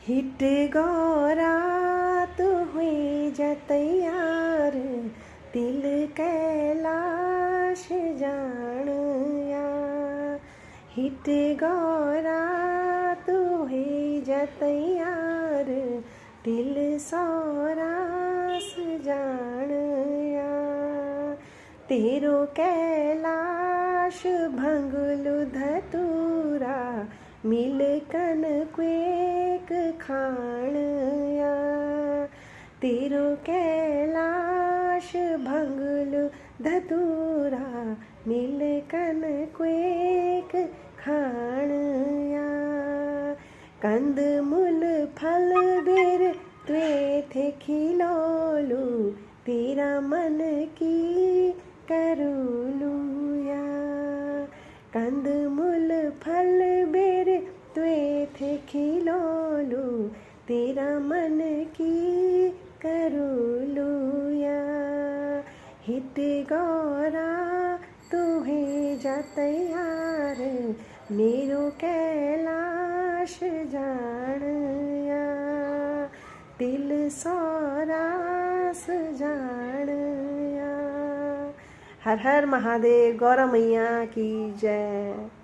Hit Gaura तू हुई जा तैयार, तिल कैलाश जान या। हिट गौरा तू हुई जा तैयार, तिल सौरास जान या। तेरो कैलाश भंगलु धतूरा, मिलकन क्वेक खाण या। तेरो कैलाश भंगलु धतूरा, मिलकन क्वेक खाण या। कंद मूल फल बेर त्वे थे खिलोलू, तेरा मन की करूलू या। कंद मूल फल बेर त्वे थे खिलोलू, तेरा मन की करूलू या। हिट गौरा तू है जा तैयार, मेरो कैलाश जान या। तिल सौरास जान या। हर हर महादेव। गौरा मैया की जय।